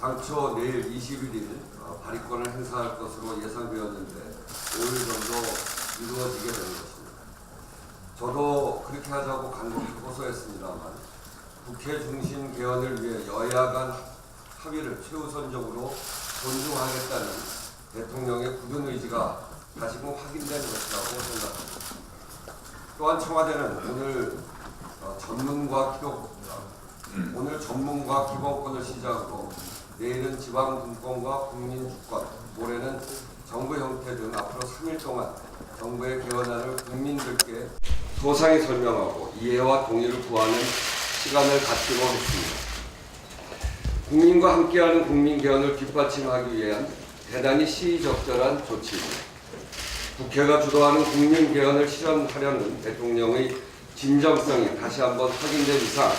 당초 내일 21일 발의권을 행사할 것으로 예상되었는데 5일 정도 이루어지게 된 것입니다. 저도 그렇게 하자고 간곡히 호소했습니다만 국회 중심 개헌을 위해 여야 간 합의를 최우선적으로 존중하겠다는 대통령의 굳은 의지가 다시금 확인된 것이라고 생각합니다. 또한 청와대는 오늘 전문과 기본권을 시작으로 내일은 지방 분권과 국민 주권, 모레는 정부 형태 등 앞으로 3일 동안 정부의 개헌안을 국민들께 소상히 설명하고 이해와 동의를 구하는 시간을 갖기로 했습니다. 국민과 함께하는 국민 개헌을 뒷받침하기 위한 대단히 시의적절한 조치입니다. 국회가 주도하는 국민 개헌을 실현하려는 대통령의 진정성이 다시 한번 확인된 이상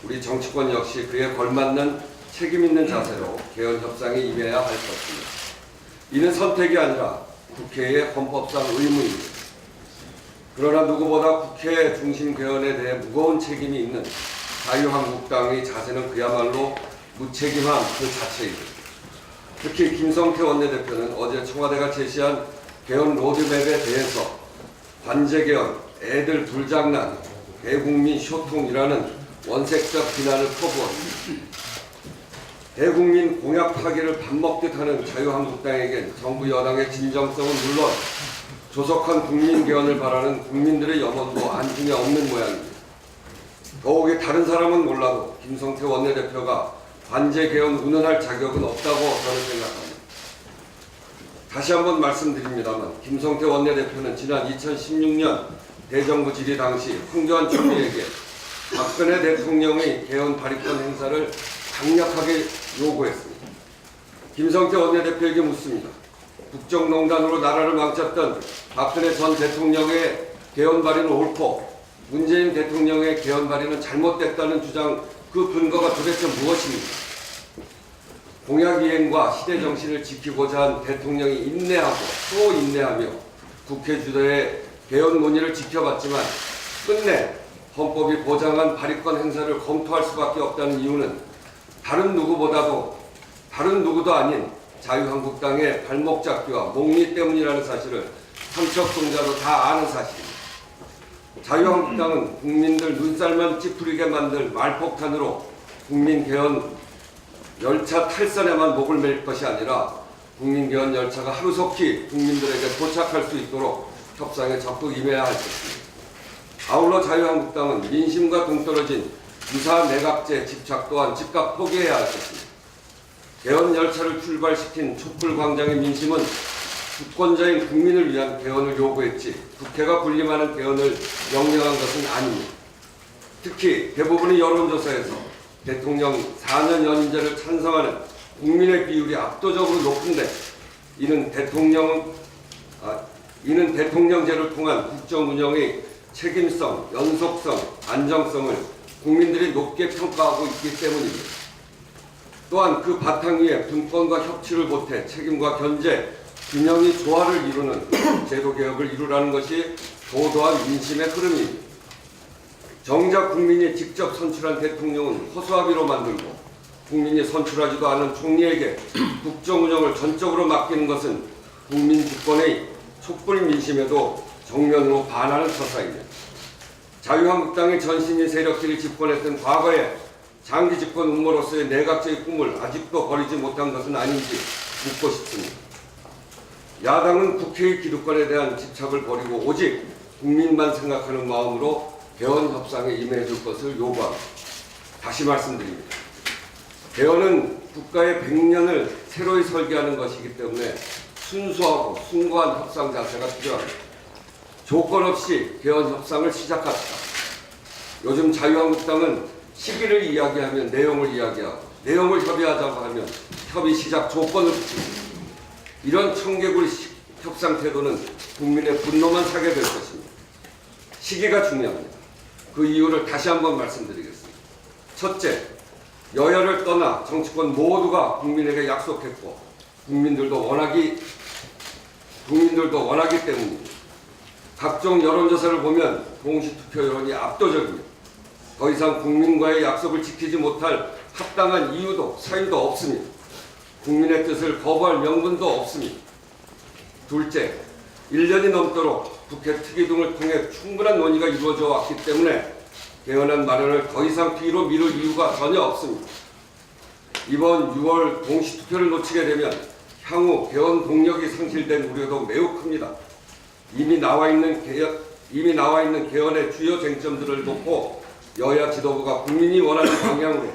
우리 정치권 역시 그에 걸맞는 책임 있는 자세로 개헌 협상에 임해야 할 것입니다. 이는 선택이 아니라 국회의 헌법상 의무입니다. 그러나 누구보다 국회 중심 개헌에 대해 무거운 책임이 있는 자유한국당의 자세는 그야말로 무책임함 그 자체입니다. 특히 김성태 원내대표는 어제 청와대가 제시한 개헌 로드맵에 대해서 관제개헌, 애들 불장난, 대국민 쇼통이라는 원색적 비난을 퍼부었습니다. 대국민 공약 파기를 밥 먹듯 하는 자유한국당에겐 정부 여당의 진정성은 물론 조속한 국민 개헌을 바라는 국민들의 염원도 안중에 없는 모양입니다. 더욱이 다른 사람은 몰라도 김성태 원내대표가 관제 개헌 운운할 자격은 없다고 저는 생각합니다. 다시 한번 말씀드립니다만 김성태 원내대표는 지난 2016년 대정부 질의 당시 황교안 총리에게 박근혜 대통령의 개헌 발의권 행사를 강력하게 요구했습니다. 김성태 원내대표에게 묻습니다. 국정농단으로 나라를 망쳤던 박근혜 전 대통령의 개헌 발의는 옳고 문재인 대통령의 개헌 발의는 잘못됐다는 주장 그 근거가 도대체 무엇입니까? 공약 이행과 시대 정신을 지키고자 한 대통령이 인내하고 또 인내하며 국회 주도의 개헌 논의를 지켜봤지만 끝내 헌법이 보장한 발의권 행사를 검토할 수밖에 없다는 이유는 다른 누구도 아닌 자유한국당의 발목 잡기와 목리 때문이라는 사실을 삼척동자도 다 아는 사실입니다. 자유한국당은 국민들 눈살만 찌푸리게 만들 말폭탄으로 국민 개헌 열차 탈선에만 목을 맬 것이 아니라 국민 개헌 열차가 하루속히 국민들에게 도착할 수 있도록 협상에 적극 임해야 할 것입니다. 아울러 자유한국당은 민심과 동떨어진 유사 내각제 집착 또한 즉각 포기해야 할 것입니다. 개헌 열차를 출발시킨 촛불광장의 민심은 주권자인 국민을 위한 개헌을 요구했지 국회가 군림하는 개헌을 명령한 것은 아닙니다. 특히 대부분의 여론조사에서 대통령 4년 연임제를 찬성하는 국민의 비율이 압도적으로 높은데 이는 대통령제를 통한 국정 운영의 책임성, 연속성, 안정성을 국민들이 높게 평가하고 있기 때문입니다. 또한 그 바탕 위에 분권과 협치를 보태 책임과 견제, 균형이 조화를 이루는 제도개혁을 이루라는 것이 도도한 민심의 흐름입니다. 정작 국민이 직접 선출한 대통령은 허수아비로 만들고 국민이 선출하지도 않은 총리에게 국정 운영을 전적으로 맡기는 것은 국민 주권의 촛불 민심에도 정면으로 반하는 처사입니다. 자유한국당의 전신인 세력들이 집권했던 과거에 장기 집권 음모로서의 내각제의 꿈을 아직도 버리지 못한 것은 아닌지 묻고 싶습니다. 야당은 국회의 기득권에 대한 집착을 버리고 오직 국민만 생각하는 마음으로 개헌 협상에 임해 줄 것을 요구합니다. 다시 말씀드립니다. 개헌은 국가의 100년을 새로이 설계하는 것이기 때문에 순수하고 숭고한 협상 자세가 필요합니다. 조건 없이 개헌 협상을 시작합시다. 요즘 자유한국당은 시기를 이야기하면 내용을 이야기하고 내용을 협의하자고 하면 협의 시작 조건을 붙입니다. 이런 청개구리 협상 태도는 국민의 분노만 사게 될 것입니다. 시기가 중요합니다. 그 이유를 다시 한번 말씀드리겠습니다. 첫째, 여야를 떠나 정치권 모두가 국민에게 약속했고 국민들도 원하기 때문입니다. 각종 여론조사를 보면 동시투표 여론이 압도적입니다. 더 이상 국민과의 약속을 지키지 못할 합당한 이유도 사유도 없습니다. 국민의 뜻을 거부할 명분도 없습니다. 둘째, 1년이 넘도록 국회 특위 등을 통해 충분한 논의가 이루어져 왔기 때문에 개헌안 마련을 더 이상 뒤로 미룰 이유가 전혀 없습니다. 이번 6월 동시투표를 놓치게 되면 향후 개헌 동력이 상실된 우려도 매우 큽니다. 이미 나와 있는 개헌의 주요 쟁점들을 놓고 여야 지도부가 국민이 원하는 방향으로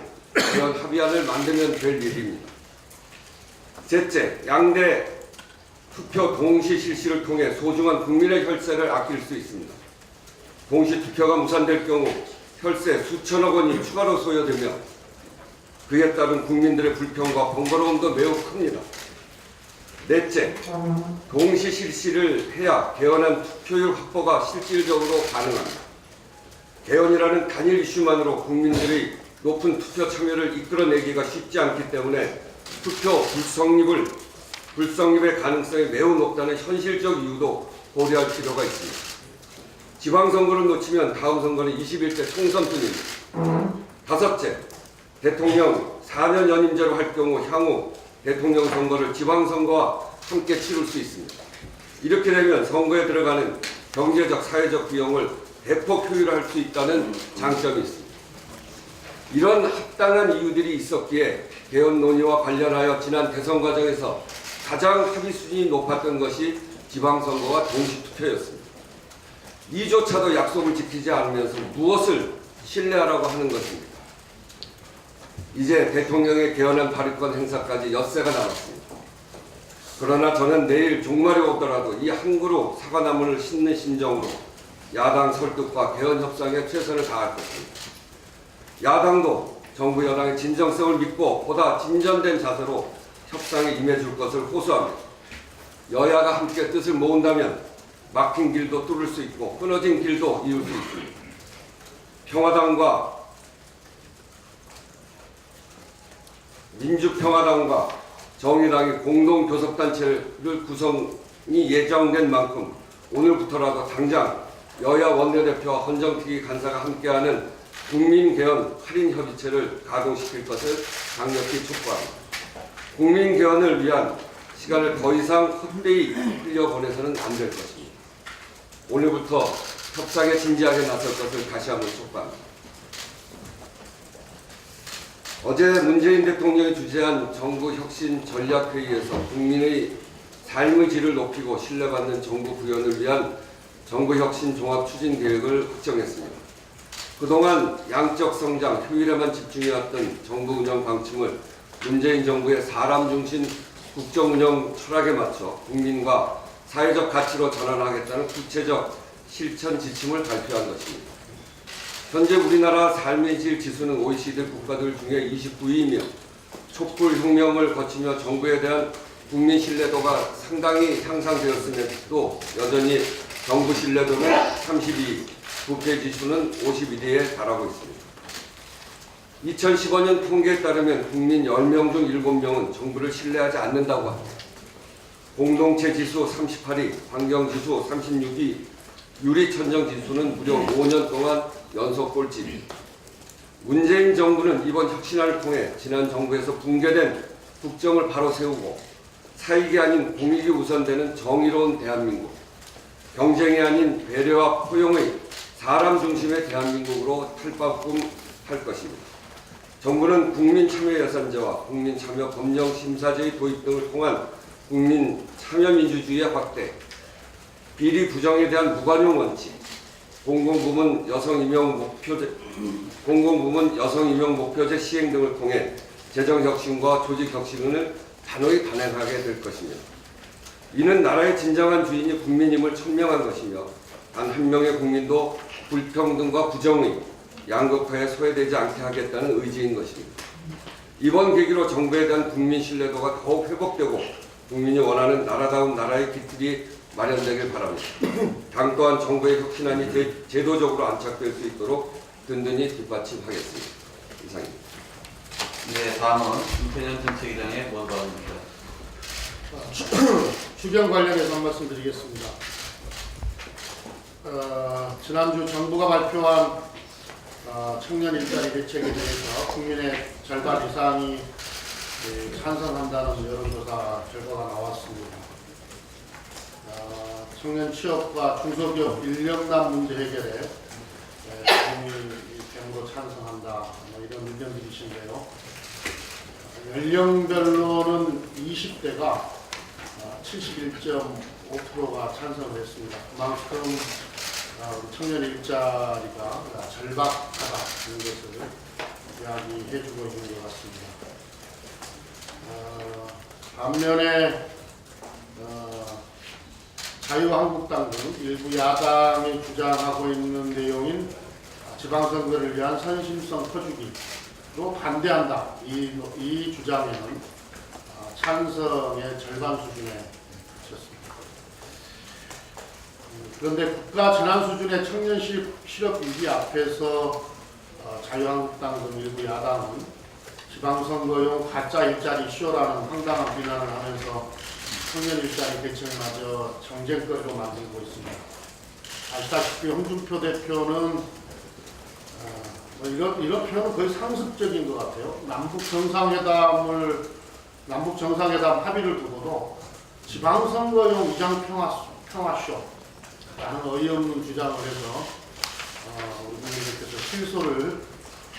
개헌 합의안을 만들면 될 일입니다. 셋째, 양대 투표 동시 실시를 통해 소중한 국민의 혈세를 아낄 수 있습니다. 동시 투표가 무산될 경우 혈세 수천억 원이 추가로 소요되며 그에 따른 국민들의 불평과 번거로움도 매우 큽니다. 넷째, 동시 실시를 해야 개헌안 투표율 확보가 실질적으로 가능합니다. 개헌이라는 단일 이슈만으로 국민들의 높은 투표 참여를 이끌어내기가 쉽지 않기 때문에 투표 불성립의 가능성이 매우 높다는 현실적 이유도 고려할 필요가 있습니다. 지방선거를 놓치면 다음 선거는 21대 총선뿐입니다. 다섯째, 대통령 4년 연임제로 할 경우 향후 대통령 선거를 지방선거와 함께 치를 수 있습니다. 이렇게 되면 선거에 들어가는 경제적, 사회적 비용을 대폭 효율화할 수 있다는 장점이 있습니다. 이런 합당한 이유들이 있었기에 개헌 논의와 관련하여 지난 대선 과정에서 가장 합의 수준이 높았던 것이 지방선거와 동시투표였습니다. 이조차도 약속을 지키지 않으면서 무엇을 신뢰하라고 하는 것입니까? 이제 대통령의 개헌안 발의권 행사까지 엿새가 남았습니다. 그러나 저는 내일 종말이 오더라도 이 한 그루 사과나무를 심는 심정으로 야당 설득과 개헌 협상에 최선을 다할 것입니다. 야당도 정부 여당의 진정성을 믿고 보다 진전된 자세로 협상에 임해줄 것을 호소합니다. 여야가 함께 뜻을 모은다면 막힌 길도 뚫을 수 있고 끊어진 길도 이을 수 있습니다. 민주평화당과 정의당이 공동교섭단체를 구성이 예정된 만큼 오늘부터라도 당장 여야 원내대표와 헌정특위 간사가 함께하는 국민개헌 할인협의체를 가동시킬 것을 강력히 촉구합니다. 국민개헌을 위한 시간을 더 이상 헛되이 흘려보내서는 안 될 것입니다. 오늘부터 협상에 진지하게 나설 것을 다시 한번 촉구합니다. 어제 문재인 대통령이 주재한 정부혁신전략회의에서 국민의 삶의 질을 높이고 신뢰받는 정부 구현을 위한 정부혁신종합추진계획을 확정했습니다. 그동안 양적 성장, 효율에만 집중해왔던 정부 운영 방침을 문재인 정부의 사람 중심 국정운영 철학에 맞춰 국민과 사회적 가치로 전환하겠다는 구체적 실천 지침을 발표한 것입니다. 현재 우리나라 삶의 질 지수는 OECD 국가들 중에 29위이며 촛불혁명을 거치며 정부에 대한 국민 신뢰도가 상당히 향상되었음에도 여전히 정부 신뢰도는 32위, 부패 지수는 51위에 달하고 있습니다. 2015년 통계에 따르면 국민 10명 중 7명은 정부를 신뢰하지 않는다고 합니다. 공동체 지수 38위, 환경지수 36위, 유리천정 지수는 무려 5년 동안 연속 꼴찌입니다. 문재인 정부는 이번 혁신안을 통해 지난 정부에서 붕괴된 국정을 바로 세우고 사익이 아닌 공익이 우선되는 정의로운 대한민국, 경쟁이 아닌 배려와 포용의 사람 중심의 대한민국으로 탈바꿈할 것입니다. 정부는 국민참여예산제와 국민참여법령심사제의 도입 등을 통한 국민참여민주주의의 확대, 비리 부정에 대한 무관용 원칙, 공공부문 여성 임용 목표제 시행 등을 통해 재정 혁신과 조직 혁신을 단호히 단행하게 될 것입니다. 이는 나라의 진정한 주인이 국민임을 천명한 것이며 단 한 명의 국민도 불평등과 부정의, 양극화에 소외되지 않게 하겠다는 의지인 것입니다. 이번 계기로 정부에 대한 국민 신뢰도가 더욱 회복되고 국민이 원하는 나라다운 나라의 기틀이 마련되길 바랍니다. 당 또한 정부의 혁신안이 제도적으로 안착될 수 있도록 든든히 뒷받침하겠습니다. 이상입니다. 네, 다음은 김태년 정책위원장의 원고입니다. 추경 관련해서 한 말씀 드리겠습니다. 지난주 정부가 발표한 청년 일자리 대책에 대해서 국민의 절반 이상이 찬성한다는 여론조사 결과가 나왔습니다. 청년 취업과 중소기업 인력난 문제 해결에 국민의힘으로 찬성한다, 이런 의견들이신데요. 연령별로는 20대가 71.5%가 찬성을 했습니다. 그만큼 청년 일자리가 절박하다는 것을 이야기해주고 있는 것 같습니다. 반면에 자유한국당 등 일부 야당이 주장하고 있는 내용인 지방선거를 위한 선심성 퍼주기로 반대한다. 이 주장에는 찬성의 절반 수준에 그쳤습니다. 그런데 국가 지난 수준의 청년 실업 위기 앞에서 자유한국당 등 일부 야당은 지방선거용 가짜 일자리 쇼라는 황당한 비난을 하면서 청년 일자리 대책마저 정쟁거리로 만들고 있습니다. 아시다시피 홍준표 대표는 이런 표현은 거의 상습적인 것 같아요. 남북 정상회담 합의를 두고도 지방선거용 위장평화쇼라는 어이없는 주장을 해서 우리 국민들께서 실소를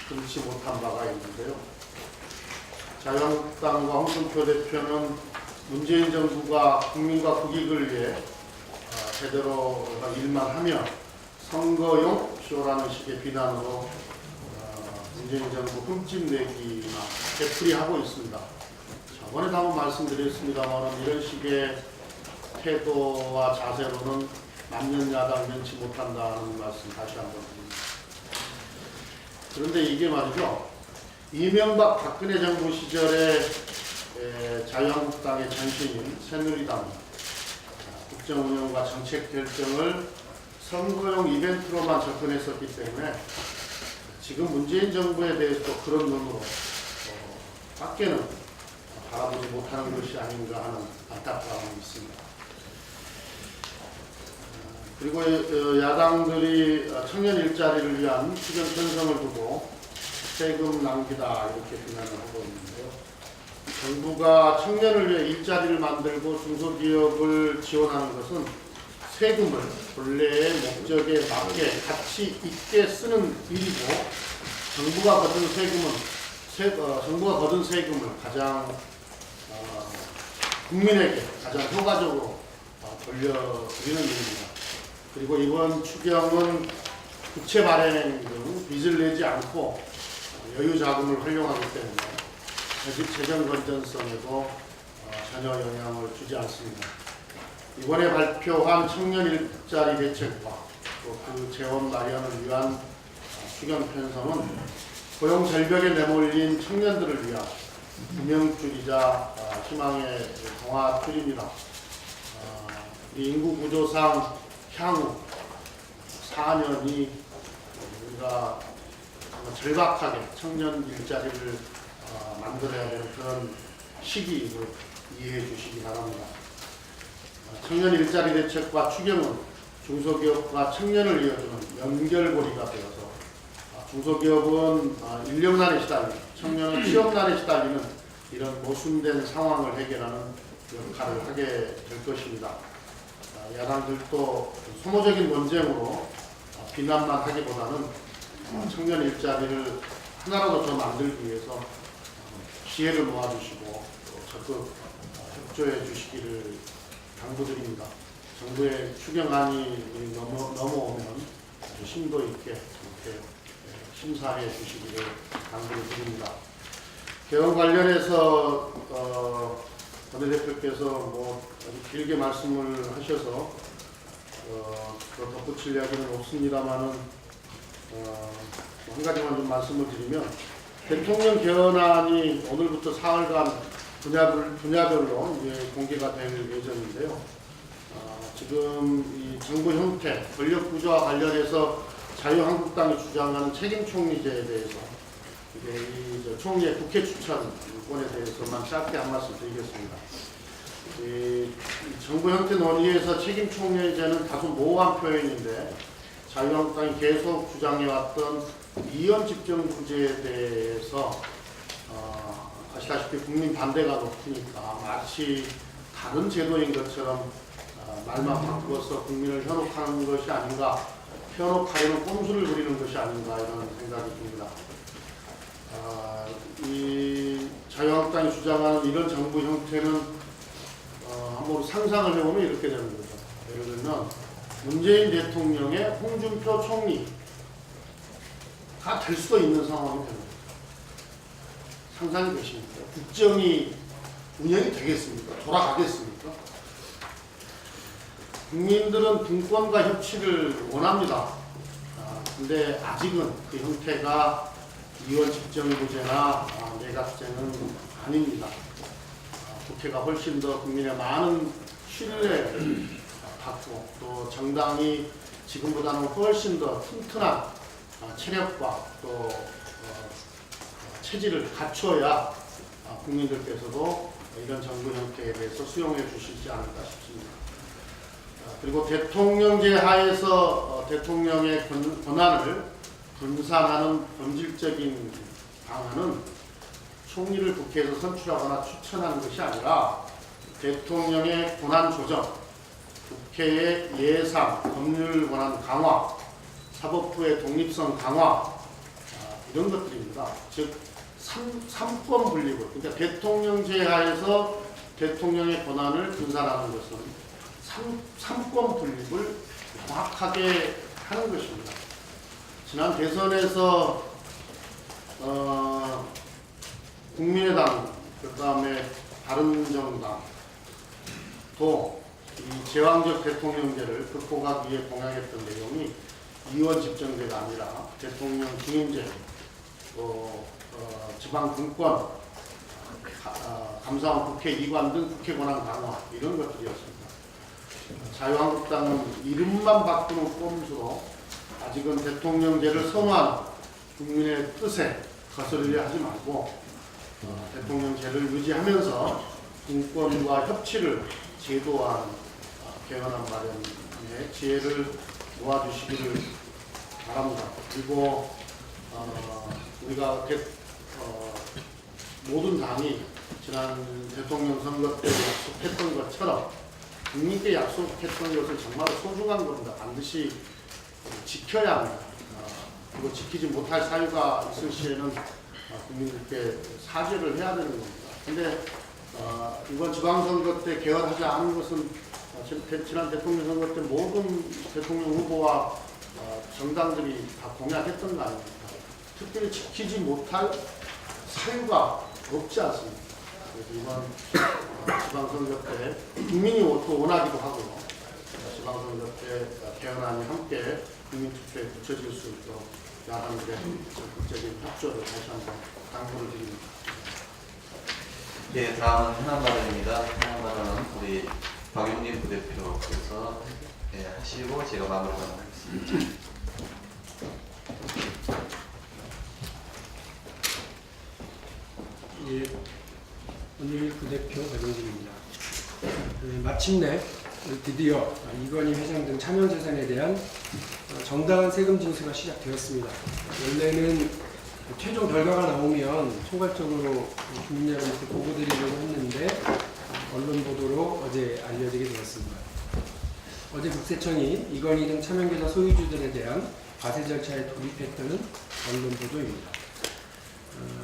금치 못한 바가 있는데요. 자유한국당과 홍준표 대표는 문재인 정부가 국민과 국익을 위해 제대로 일만 하면 선거용 쇼라는 식의 비난으로 문재인 정부 흠집내기나 되풀이하고 있습니다. 저번에도 한번 말씀드렸습니다만 이런 식의 태도와 자세로는 만년야당 면치 못한다는 말씀 다시 한번 드립니다. 그런데 이게 말이죠. 이명박 박근혜 정부 시절에 자유한국당의 전신인 새누리당이 국정운영과 정책 결정을 선거용 이벤트로만 접근했었기 때문에 지금 문재인 정부에 대해서도 그런 눈으로 밖에는 바라보지 못하는 것이 아닌가 하는 안타까움이 있습니다. 그리고 야당들이 청년 일자리를 위한 추경 편성을 두고 세금 낭비다 이렇게 비난을 하고 있는데요. 정부가 청년을 위해 일자리를 만들고 중소기업을 지원하는 것은 세금을 본래의 목적에 맞게 가치 있게 쓰는 일이고 정부가 거둔 세금을 가장 국민에게 가장 효과적으로 돌려드리는 일입니다. 그리고 이번 추경은 부채 발행 등 빚을 내지 않고 여유 자금을 활용하기 때문에 재정 건전성에도 전혀 영향을 주지 않습니다. 이번에 발표한 청년 일자리 대책과 또 그 재원 마련을 위한 추경 편성은 고용 절벽에 내몰린 청년들을 위한 구명줄이자 희망의 동화줄입니다. 이 인구 구조상 향후 4년이 우리가 절박하게 청년 일자리를 만들어야 되는 그런 시기를 이해해 주시기 바랍니다. 청년 일자리 대책과 추경은 중소기업과 청년을 이어주는 연결고리가 되어서 중소기업은 인력난에 시달리고 청년은 취업난에 시달리는 이런 모순된 상황을 해결하는 역할을 하게 될 것입니다. 야당들도 소모적인 논쟁으로 비난만 하기보다는 청년 일자리를 하나라도 더 만들기 위해서 지혜를 모아주시고 적극 협조해 주시기를 당부드립니다. 정부의 추경안이 넘어오면 아주 심도 있게 이렇게 심사해 주시기를 당부를 드립니다. 개헌 관련해서 원내대표께서 아주 길게 말씀을 하셔서 덧붙일 이야기는 없습니다만은 한 가지만 좀 말씀을 드리면 대통령 개헌안이 오늘부터 사흘간 분야별로 이제 공개가 될 예정인데요. 지금 이 정부 형태, 권력 구조와 관련해서 자유한국당이 주장하는 책임 총리제에 대해서 이제 이 총리의 국회 추천권에 대해서만 짧게 한 말씀 드리겠습니다. 이 정부 형태 논의에서 책임 총리제는 다소 모호한 표현인데 자유한국당이 계속 주장해왔던 이원 집정부제에 대해서 아시다시피 국민 반대가 높으니까 마치 다른 제도인 것처럼 말만 바꾸어서 국민을 현혹하는 것이 아닌가, 현혹하려는 꼼수를 부리는 것이 아닌가 이런 생각이 듭니다. 이 자유한국당이 주장하는 이런 정부 형태는 한번 상상을 해보면 이렇게 되는 거죠. 예를 들면 문재인 대통령의 홍준표 총리가 될 수도 있는 상황이 되는 거죠. 상상이 되십니까? 국정이 운영이 되겠습니까? 돌아가겠습니까? 국민들은 분권과 협치를 원합니다. 근데 아직은 그 형태가 이원 집정부제나 내각제는 아닙니다. 국회가 훨씬 더 국민의 많은 신뢰를 받고 또 정당이 지금보다는 훨씬 더 튼튼한 체력과 또 체질을 갖춰야 국민들께서도 이런 정부 형태에 대해서 수용해 주시지 않을까 싶습니다. 그리고 대통령제 하에서 대통령의 권한을 분산하는 본질적인 방안은 총리를 국회에서 선출하거나 추천하는 것이 아니라 대통령의 권한 조정, 국회의 예산, 법률 권한 강화, 사법부의 독립성 강화 이런 것들입니다. 즉 삼권 분립을, 그러니까 대통령제 하에서 대통령의 권한을 분산하는 것은 삼권 분립을 정확하게 하는 것입니다. 지난 대선에서 국민의당, 그 다음에 바른정당 또 이 제왕적 대통령제를 극복하기 위해 공약했던 내용이 이원 집정제가 아니라 대통령 중임제, 또 지방 분권, 감사원 국회 이관 등 국회 권한 강화 이런 것들이었습니다. 자유한국당은 이름만 바꾸는 꼼수로 아직은 대통령제를 선호하는 국민의 뜻에 거스르려 하지 말고 대통령제를 유지하면서 인권과 협치를 제도화하는 개헌안 마련에 지혜를 모아주시기를 바랍니다. 그리고 우리가 모든 당이 지난 대통령 선거 때 약속했던 것처럼 국민께 약속했던 것을 정말 소중한 겁니다. 반드시 지켜야 합니다. 그리고 지키지 못할 사유가 있을 시에는 국민들께 사죄를 해야 되는 겁니다. 근데 이번 지방선거 때 개헌하지 않은 것은 지난 대통령 선거 때 모든 대통령 후보와 정당들이 다 공약했던 거 아닙니까? 특별히 지키지 못할 사유가 없지 않습니다. 그래서 이번 지방선거 때 국민이 또 원하기도 하고 지방선거 때 개헌안이 함께 국민투표에 붙여질 수 있도록 야당들의 적극적인 협조를 다시 한번 당부를 드립니다. 네, 다음은 현안발언입니다. 현안발언은 우리 박용진 부대표께서 하시고 제가 마무리하도록 하겠습니다. 예, 오늘 부대표 박용진입니다. 마침내 드디어 이건희 회장 등 차명재산에 대한 정당한 세금 징수가 시작되었습니다. 원래는 최종 결과가 나오면 총괄적으로 국민 여러분께 보고드리려고 했는데 언론 보도로 어제 알려지게 되었습니다. 어제 국세청이 이건희 등 차명계좌 소유주들에 대한 과세 절차에 돌입했다는 언론 보도입니다.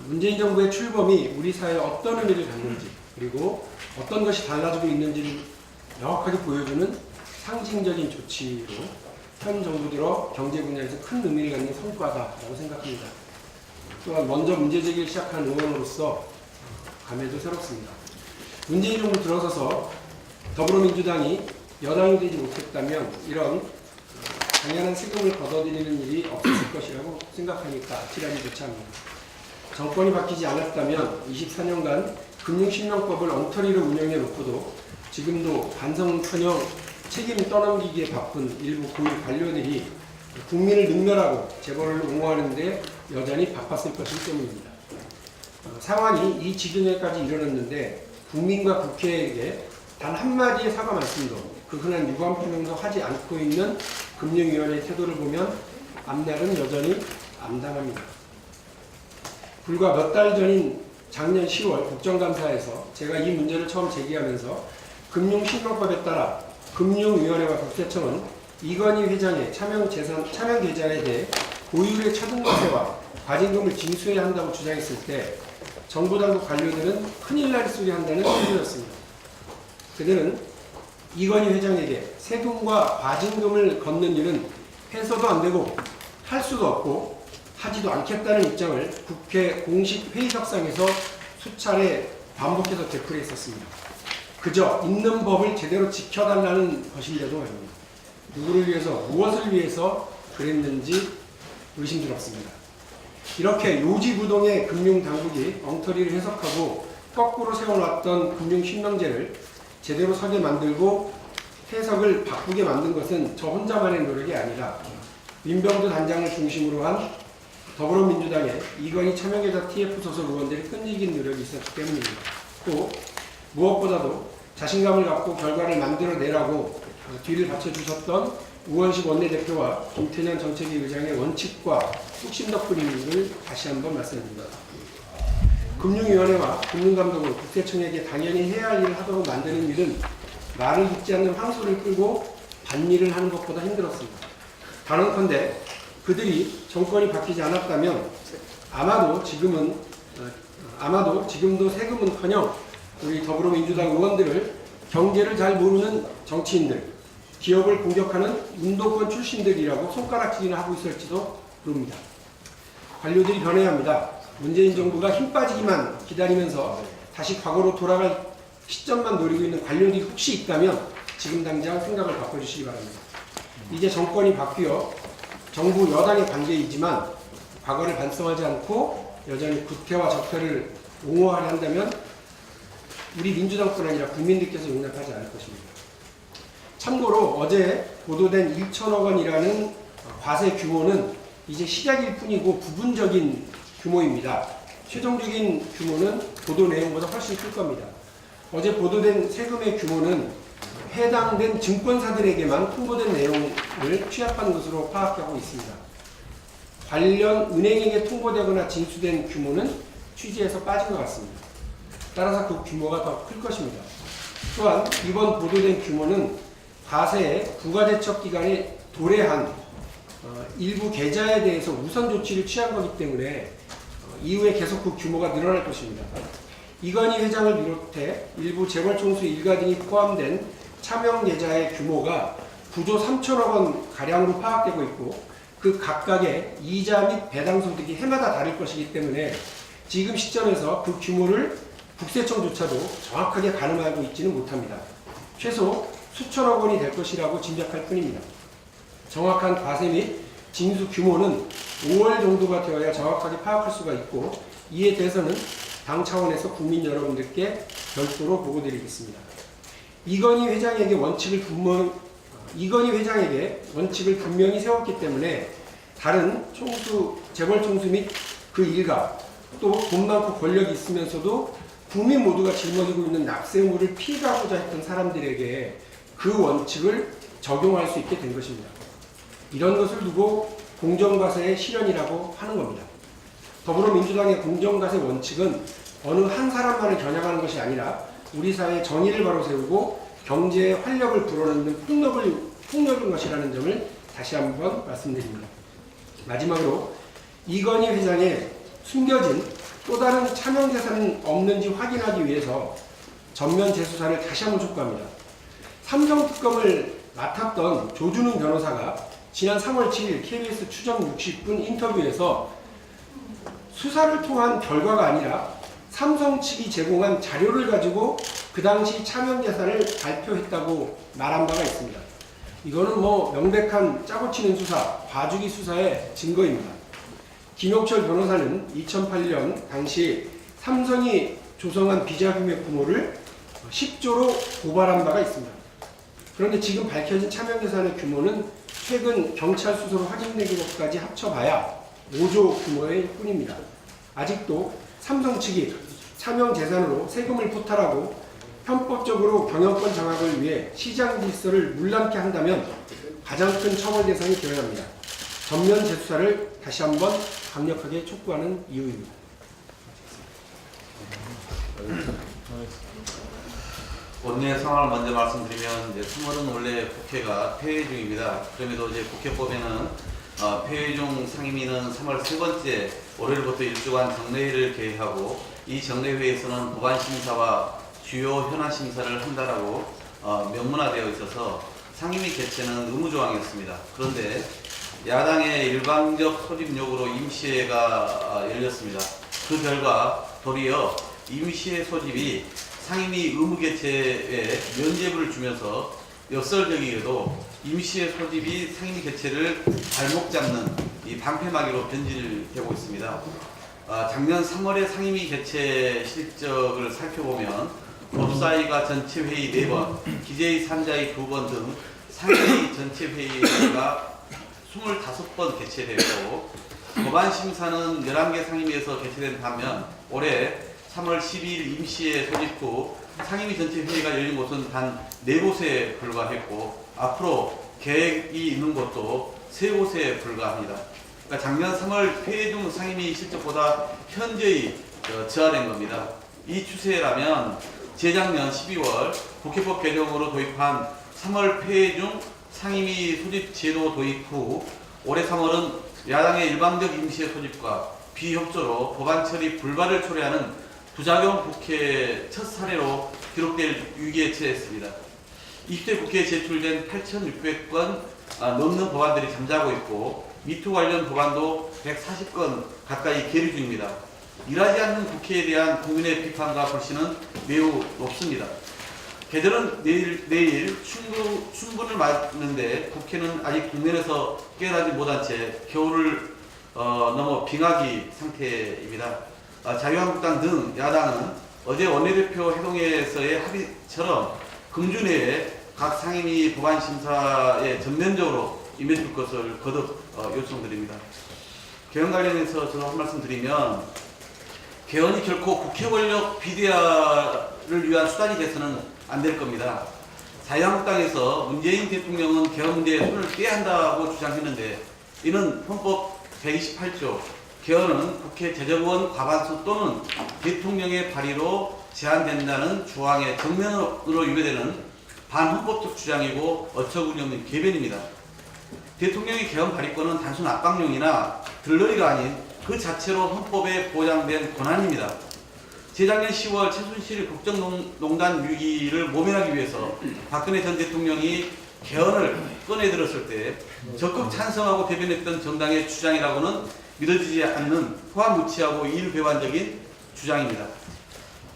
문재인 정부의 출범이 우리 사회에 어떤 의미를 갖는지 그리고 어떤 것이 달라지고 있는지를 명확하게 보여주는 상징적인 조치로 현 정부 들어 경제 분야에서 큰 의미를 갖는 성과다라고 생각합니다. 또한 먼저 문제 제기를 시작한 의원으로서 감회도 새롭습니다. 문재인 정부 들어서서 더불어민주당이 여당이 되지 못했다면 이런 당연한 세금을 걷어들이는 일이 없었을 것이라고 생각하니까 아찔하게 교차합니다. 정권이 바뀌지 않았다면 24년간 금융실명법을 엉터리로 운영해 놓고도 지금도 반성커녕 책임을 떠넘기기에 바쁜 일부 고위 관료들이 국민을 능멸하고 재벌을 옹호하는 데 여전히 바빴을 것이기 때문입니다. 상황이 이 지경에까지 이르렀는데 국민과 국회에게 단 한마디의 사과 말씀도 그 흔한 유감 표명도 하지 않고 있는 금융위원회의 태도를 보면 앞날은 여전히 암담합니다. 불과 몇 달 전인 작년 10월 국정감사에서 제가 이 문제를 처음 제기하면서 금융신명법에 따라 금융위원회와 국세청은 이건희 회장의 차명 계좌에 대해 고율의 차등과세와 과징금을 징수해야 한다고 주장했을 때 정부 당국 관료들은 큰일 날 소리 한다는 소리였습니다. 그들은 이건희 회장에게 세금과 과징금을 걷는 일은 해서도 안 되고 할 수도 없고 하지도 않겠다는 입장을 국회 공식 회의석상에서 수차례 반복해서 되풀이했었습니다. 그저 있는 법을 제대로 지켜달라는 것인데도 말입니다. 누구를 위해서 무엇을 위해서 그랬는지 의심스럽습니다. 이렇게 요지부동의 금융당국이 엉터리를 해석하고 거꾸로 세워놨던 금융신명제를 제대로 서게 만들고 해석을 바꾸게 만든 것은 저 혼자만의 노력이 아니라 민병두 단장을 중심으로 한 더불어민주당의 이건희 차명계좌 TF 소속 의원들이 끈질긴 노력이 있었기 때문입니다. 또 무엇보다도 자신감을 갖고 결과를 만들어내라고 뒤를 받쳐주셨던 우원식 원내대표와 김태년 정책위 의장의 원칙과 뚝심 덕분임을 다시 한번 말씀드립니다. 금융위원회와 금융감독은 국세청에게 당연히 해야 할 일을 하도록 만드는 일은 말을 듣지 않는 황소를 끌고 밭일을 하는 것보다 힘들었습니다. 단언컨대 그들이 정권이 바뀌지 않았다면 아마도 지금도 세금은커녕 우리 더불어민주당 의원들을 경제를 잘 모르는 정치인들, 기업을 공격하는 운동권 출신들이라고 손가락질이나 하고 있을지도 모릅니다. 관료들이 변해야 합니다. 문재인 정부가 힘 빠지기만 기다리면서 다시 과거로 돌아갈 시점만 노리고 있는 관료들이 혹시 있다면 지금 당장 생각을 바꿔주시기 바랍니다. 이제 정권이 바뀌어 정부 여당의 관계이지만 과거를 반성하지 않고 여전히 구태와 적폐를 옹호하려 한다면 우리 민주당뿐 아니라 국민들께서 용납하지 않을 것입니다. 참고로 어제 보도된 1천억 원이라는 과세 규모는 이제 시작일 뿐이고 부분적인 규모입니다. 최종적인 규모는 보도 내용보다 훨씬 클 겁니다. 어제 보도된 세금의 규모는 해당된 증권사들에게만 홍보된 내용을 취합한 것으로 파악하고 있습니다. 관련 은행에게 통보되거나 징수된 규모는 취지에서 빠진 것 같습니다. 따라서 그 규모가 더 클 것입니다. 또한 이번 보도된 규모는 과세의 부가대척기간이 도래한 일부 계좌에 대해서 우선 조치를 취한 거기 때문에 이후에 계속 그 규모가 늘어날 것입니다. 이건희 회장을 비롯해 일부 재벌총수 일가 등이 포함된 차명 계좌의 규모가 9조 3천억 원 가량으로 파악되고 있고 그 각각의 이자 및 배당 소득이 해마다 다를 것이기 때문에 지금 시점에서 그 규모를 국세청조차도 정확하게 가늠하고 있지는 못합니다. 최소 수천억 원이 될 것이라고 짐작할 뿐입니다. 정확한 과세 및 징수 규모는 5월 정도가 되어야 정확하게 파악할 수가 있고 이에 대해서는 당 차원에서 국민 여러분들께 별도로 보고드리겠습니다. 이건희 회장에게 원칙을 분명히 세웠기 때문에 다른 재벌 총수 및 그 일가 또 돈 많고 권력이 있으면서도 국민 모두가 짊어지고 있는 납세의무를 피해가고자 했던 사람들에게 그 원칙을 적용할 수 있게 된 것입니다. 이런 것을 두고 공정과세의 실현이라고 하는 겁니다. 더불어민주당의 공정과세 원칙은 어느 한 사람만을 겨냥하는 것이 아니라 우리 사회의 정의를 바로 세우고 경제의 활력을 불어넣는 폭력인 것이라는 점을 다시 한번 말씀드립니다. 마지막으로 이건희 회장의 숨겨진 또 다른 차명 재산은 없는지 확인하기 위해서 전면 재수사를 다시 한번 촉구합니다. 삼성특검을 맡았던 조준웅 변호사가 지난 3월 7일 KBS 추정 60분 인터뷰에서 수사를 통한 결과가 아니라 삼성 측이 제공한 자료를 가지고 그 당시 차명 재산을 발표했다고 말한 바가 있습니다. 이거는 명백한 짜고 치는 수사, 봐주기 수사의 증거입니다. 김용철 변호사는 2008년 당시 삼성이 조성한 비자금의 규모를 10조로 고발한 바가 있습니다. 그런데 지금 밝혀진 차명 재산의 규모는 최근 경찰 수사로 확인된 것까지 합쳐봐야 5조 규모일 뿐입니다. 아직도 삼성 측이 차명 재산으로 세금을 포탈하고 편법적으로 경영권 장악을 위해 시장 질서를 문란케 한다면 가장 큰 처벌 대상이 되어야 합니다. 전면 재수사를 다시 한번 강력하게 촉구하는 이유입니다. 원내 상황을 먼저 말씀드리면 이제 3월은 원래 국회가 폐회 중입니다. 그럼에도 이제 국회법에는 폐회 중 상임위는 3월 세 번째 월요일부터 일주간 정례회를 개회하고 이 정례회에서는 법안 심사와 주요 현안 심사를 한다라고 명문화되어 있어서 상임위 개최는 의무조항이었습니다. 그런데 야당의 일방적 소집 요구로 임시회가 열렸습니다. 그 결과 도리어 임시회 소집이 상임위 의무 개최에 면죄부를 주면서 역설적이게도 임시회 소집이 상임위 개최를 발목 잡는 이 방패막이로 변질되고 있습니다. 작년 3월에 상임위 개최 실적을 살펴보면 법사위가 전체 회의 4번, 기재위 3자위 2번 등 상임위 전체 회의가 25번 개최되었고 법안 심사는 11개 상임위에서 개최된 반면 올해 3월 12일 임시회 소집 후 상임위 전체 회의가 열린 곳은 단 4곳에 불과했고 앞으로 계획이 있는 곳도 3곳에 불과합니다. 그러니까 작년 3월 회의 중 상임위 실적보다 현저히 저하된 겁니다. 이 추세라면 재작년 12월 국회법 개정으로 도입한 3월 회의 중 상임위 소집 제도 도입 후 올해 3월은 야당의 일방적 임시회 소집과 비협조로 법안 처리 불발을 초래하는 부작용 국회 첫 사례로 기록될 위기에 처했습니다. 20대 국회에 제출된 8,600건 넘는 법안들이 잠자고 있고 미투 관련 법안도 140건 가까이 계류 중입니다. 일하지 않는 국회에 대한 국민의 비판과 불신은 매우 높습니다. 계절은 내일 춘분을 맞는데 국회는 아직 국면에서 깨어나지 못한 채 겨울을 넘어 빙하기 상태입니다. 자유한국당 등 야당은 어제 원내대표 회동에서의 합의처럼 금주 내에 각 상임위 법안 심사에 전면적으로 임해줄 것을 거듭 요청드립니다. 개헌 관련해서 저는 한 말씀 드리면 개헌이 결코 국회 권력 비대화를 위한 수단이 돼서는 안 될 겁니다. 자유한국당에서 문재인 대통령은 개헌 문제에 손을 떼야 한다고 주장했는데 이는 헌법 128조 개헌은 국회 재정원 과반수 또는 대통령의 발의로 제한된다는 조항의 정면으로 유배되는 반헌법적 주장이고 어처구니없는 궤변입니다. 대통령의 개헌 발의권은 단순 압박용이나 들러리가 아닌 그 자체로 헌법에 보장된 권한입니다. 재작년 10월 최순실 국정농단 위기를 모면하기 위해서 박근혜 전 대통령이 개헌을 꺼내들었을 때 적극 찬성하고 대변했던 정당의 주장이라고는 믿어지지 않는 호화무치하고 이율배반적인 주장입니다.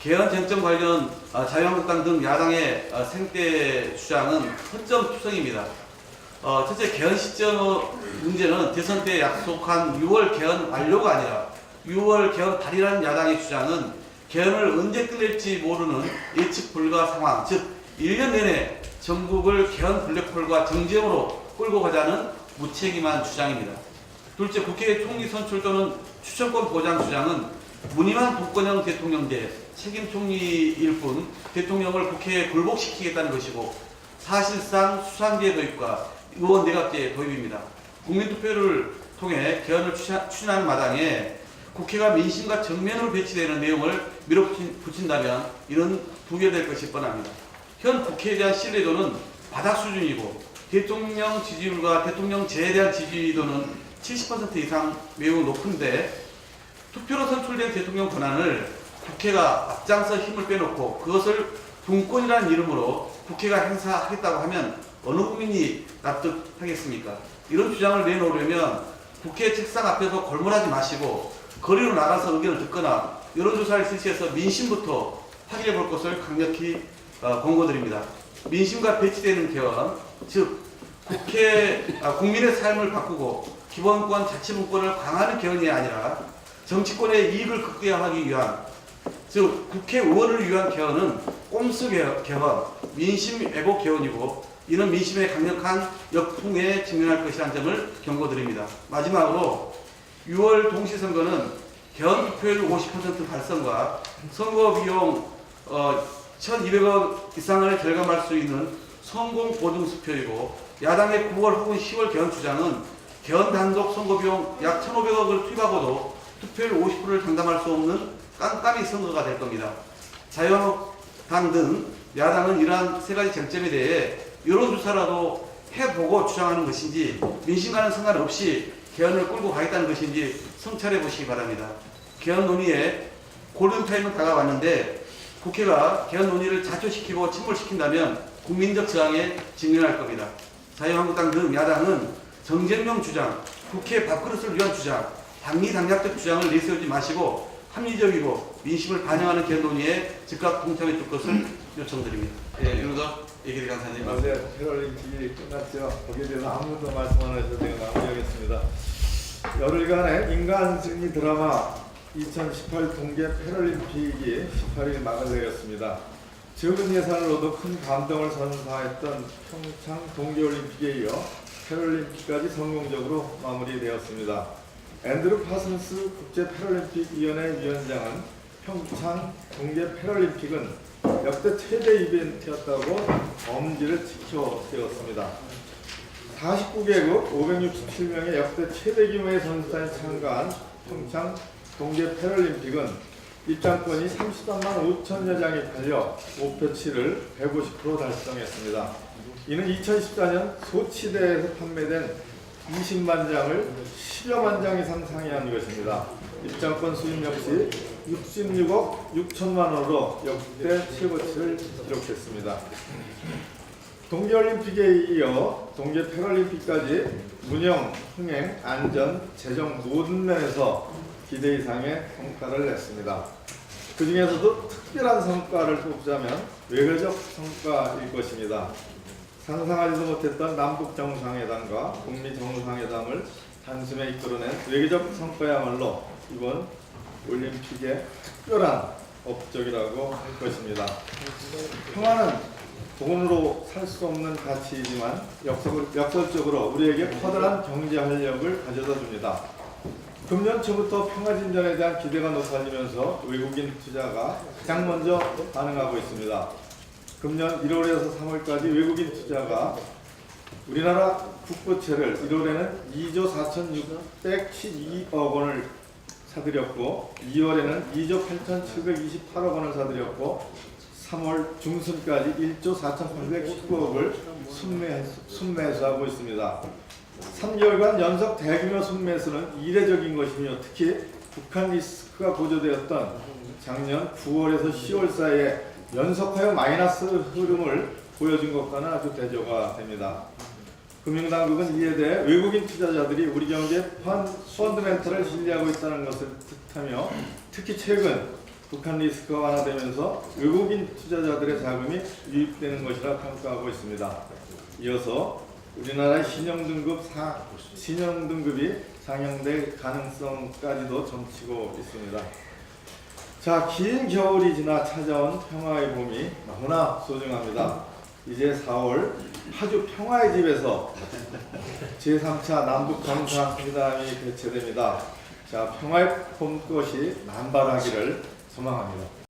개헌 쟁점 관련 자유한국당 등 야당의 생떼 주장은 허점투성입니다. 첫째, 개헌 시점 문제는 대선 때 약속한 6월 개헌 완료가 아니라 6월 개헌 발의라는 야당의 주장은 개헌을 언제 끝낼지 모르는 예측 불가 상황, 즉 1년 내내 전국을 개헌 블랙홀과 정쟁으로 끌고 가자는 무책임한 주장입니다. 둘째, 국회 총리 선출 또는 추천권 보장 주장은 무늬만 독권형 대통령제, 책임 총리일 뿐 대통령을 국회에 굴복시키겠다는 것이고 사실상 수상제 도입과 의원 내각제 도입입니다. 국민투표를 통해 개헌을 추진하는 마당에 국회가 민심과 정면으로 배치되는 내용을 밀어붙인다면 이는 부결될 것이 뻔합니다. 현 국회에 대한 신뢰도는 바닥 수준이고 대통령 지지율과 대통령제에 대한 지지도는 70% 이상 매우 높은데 투표로 선출된 대통령 권한을 국회가 앞장서 힘을 빼놓고 그것을 분권이라는 이름으로 국회가 행사하겠다고 하면 어느 국민이 납득하겠습니까? 이런 주장을 내놓으려면 국회 책상 앞에서 골몰하지 마시고 거리로 나가서 의견을 듣거나 여론조사를 실시해서 민심부터 확인해 볼 것을 강력히 권고드립니다. 민심과 배치되는 개헌, 즉 국민의 삶을 바꾸고 기본권, 자치분권을 강화하는 개헌이 아니라 정치권의 이익을 극대화하기 위한, 즉 국회의원을 위한 개헌은 꼼수 개헌, 민심 왜곡 개헌이고 이는 민심의 강력한 역풍에 직면할 것이라는 점을 경고드립니다. 마지막으로 6월 동시선거는 개헌 투표율 50% 달성과 선거 비용 1,200억 이상을 절감할 수 있는 성공 보증 수표이고 야당의 9월 혹은 10월 개헌 주장은 개헌 단독 선거 비용 약 1,500억을 투입하고도 투표율 50%를 장담할 수 없는 깜깜이 선거가 될 겁니다. 자유당 등 야당은 이러한 세 가지 쟁점에 대해 여론조사라도 해보고 주장하는 것인지 민심과는 상관없이 개헌을 끌고 가겠다는 것인지 성찰해 보시기 바랍니다. 개헌 논의에 골든타임은 다가왔는데 국회가 개헌 논의를 자초시키고 침몰시킨다면 국민적 저항에 직면할 겁니다. 자유한국당 등 야당은 정쟁용 주장, 국회 밥그릇을 위한 주장, 당리당략적 주장을 내세우지 마시고 합리적이고 민심을 반영하는 개헌 논의에 즉각 동참해 줄 것을 요청드립니다. 예, 윤호덕 예결위 간사님. 어제 패럴림픽이 끝났죠. 거기에 대해서 아무도 말씀 안 하셔서 제가 마무리하겠습니다. 열흘간의 인간 승리 드라마 2018 동계 패럴림픽이 18일 마감되었습니다. 적은 예산으로도 큰 감동을 선사했던 평창 동계올림픽에 이어 패럴림픽까지 성공적으로 마무리되었습니다. 앤드루 파슨스 국제 패럴림픽 위원회 위원장은 평창 동계 패럴림픽은 역대 최대 이벤트였다고 엄지를 지켜 세웠습니다. 49개국 567명의 역대 최대 규모의 선수단이 참가한 평창 동계 패럴림픽은 입장권이 33만 5천여 장이 팔려 목표치를 150% 달성했습니다. 이는 2014년 소치대에서 판매된 20만 장을 10여만 장 이상 상회한 것입니다. 입장권 수입 역시 66억 6천만 원으로 역대 최고치를 기록했습니다. 동계올림픽에 이어 동계 패럴림픽까지 운영, 흥행, 안전, 재정 모든 면에서 기대 이상의 성과를 냈습니다. 그 중에서도 특별한 성과를 뽑자면 외교적 성과일 것입니다. 상상하지도 못했던 남북 정상회담과 북미 정상회담을 단숨에 이끌어낸 외교적 성과야말로 이번 올림픽의 특별한 업적이라고 할 것입니다. 평화는 돈으로 살 수 없는 가치이지만 역설적으로 우리에게 커다란 경제 활력을 가져다 줍니다. 금년 초부터 평화 진전에 대한 기대가 높아지면서 외국인 투자가 가장 먼저 반응하고 있습니다. 금년 1월에서 3월까지 외국인 투자가 우리나라 국부채를 1월에는 2조 4,612억 원을 사들였고 2월에는 2조 8,728억 원을 사들였고 3월 중순까지 1조 4,819억을 순매수하고 있습니다. 3개월간 연속 대규모 순매수는 이례적인 것이며 특히 북한 리스크가 고조되었던 작년 9월에서 10월 사이에 연속하여 마이너스 흐름을 보여준 것과는 아주 대조가 됩니다. 금융당국은 이에 대해 외국인 투자자들이 우리 경제 펀드멘털을 신뢰하고 있다는 것을 뜻하며 특히 최근 북한 리스크가 완화되면서 외국인 투자자들의 자금이 유입되는 것이라 평가하고 있습니다. 이어서 우리나라의 신용등급이 상향될 가능성까지도 점치고 있습니다. 자, 긴 겨울이 지나 찾아온 평화의 봄이 너무나 소중합니다. 이제 4월 파주 평화의 집에서 제3차 남북 정상회담이 개최됩니다. 자, 평화의 봄꽃이 만발하기를 소망합니다.